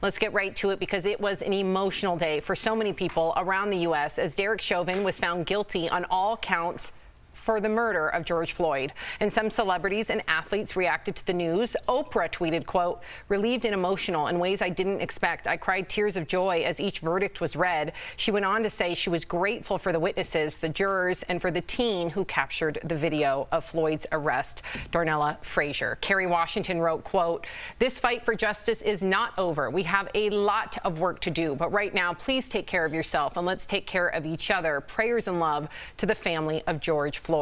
Let's get right to it because it was an emotional day for so many people around the U.S. as Derek Chauvin was found guilty on all counts for the murder of George Floyd. And some celebrities and athletes reacted to the news. Oprah tweeted, quote, "Relieved and emotional in ways I didn't expect. I cried tears of joy as each verdict was read." She went on to say she was grateful for the witnesses, the jurors, and for the teen who captured the video of Floyd's arrest, Darnella Frazier. Kerry Washington wrote, quote, "This fight for justice is not over. We have a lot of work to do, but right now, please take care of yourself and let's take care of each other. Prayers and love to the family of George Floyd."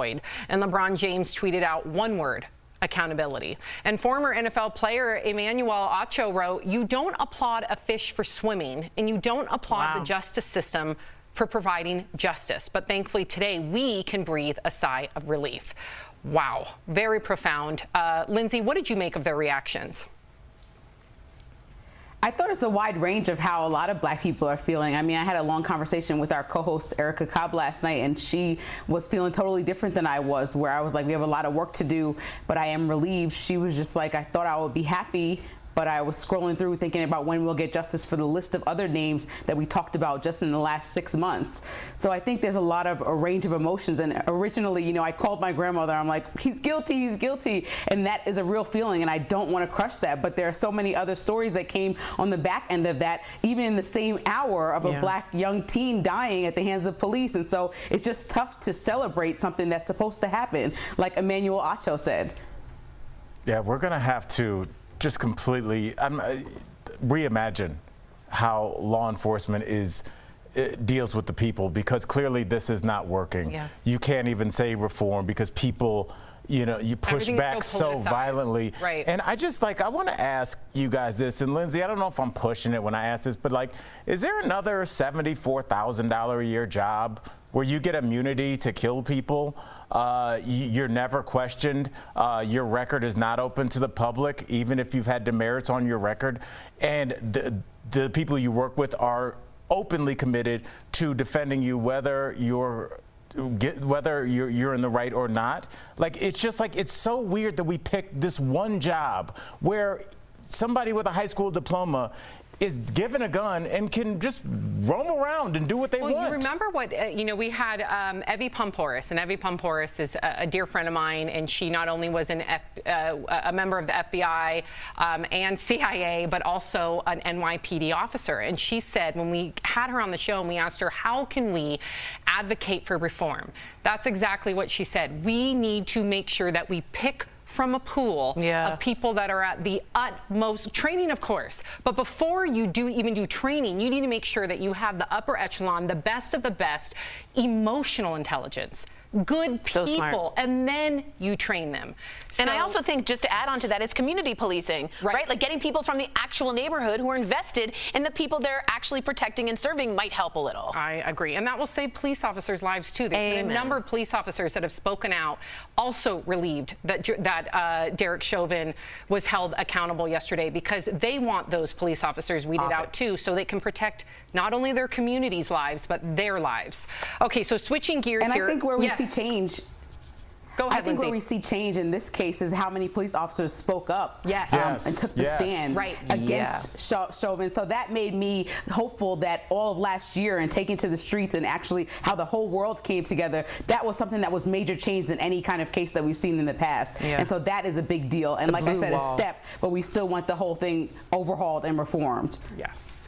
And LeBron James tweeted out one word: accountability. And former NFL player Emmanuel Ocho wrote, "You don't applaud a fish for swimming, and you don't applaud the justice system for providing justice. But thankfully today we can breathe a sigh of relief." Wow, very profound. Lindsay, what did you make of their reactions? I thought it's a wide range of how a lot of Black people are feeling. I mean, I had a long conversation with our co-host Erica Cobb last night, and she was feeling totally different than I was, where I was like, we have a lot of work to do, but I am relieved. She was just like, I thought I would be happy, but I was scrolling through thinking about when we'll get justice for the list of other names that we talked about just in the last 6 months. So I think there's a range of emotions. And originally, you know, I called my grandmother. I'm like, he's guilty, he's guilty. And that is a real feeling, and I don't want to crush that. But there are so many other stories that came on the back end of that, even in the same hour of a Black young teen dying at the hands of police. And so it's just tough to celebrate something that's supposed to happen, like Emmanuel Ocho said. Yeah, we're going to have to just completely reimagine how law enforcement deals with the people, because clearly this is not working. Yeah. You can't even say reform because people, you know, you push back so violently. Right. And I want to ask you guys this, and Lindsay, I don't know if I'm pushing it when I ask this, but like, is there another $74,000 a year job where you get immunity to kill people? You're never questioned. Your record is not open to the public, even if you've had demerits on your record. And the people you work with are openly committed to defending you, whether you're in the right or not. Like, it's just like, it's so weird that we picked this one job where somebody with a high school diploma is given a gun and can just roam around and do what they want. Well, you remember what, we had Evie Pumporis, and Evie Pumporis is a dear friend of mine, and she not only was a member of the FBI and CIA, but also an NYPD officer. And she said, when we had her on the show and we asked her, how can we advocate for reform? That's exactly what she said. We need to make sure that we pick from a pool of people that are at the utmost training, of course. But before you even do training, you need to make sure that you have the upper echelon, the best of the best, emotional intelligence, good people, and then you train them. And I also think, just to add on to that, it's community policing, right? Like getting people from the actual neighborhood who are invested in the people they're actually protecting and serving might help a little. I agree. And that will save police officers' lives, too. There's been a number of police officers that have spoken out, also relieved that Derek Chauvin was held accountable yesterday, because they want those police officers weeded out, too, so they can protect not only their communities' lives, but their lives. Okay, so switching gears here. And I think where we see change. Go ahead, I think Lindsay. where we see change in this case is how many police officers spoke up and took the stand against Chauvin. So that made me hopeful that all of last year and taking to the streets and actually how the whole world came together, that was something that was major change than any kind of case that we've seen in the past. And so that is a big deal. And like I said, a step, but we still want the whole thing overhauled and reformed. Yes.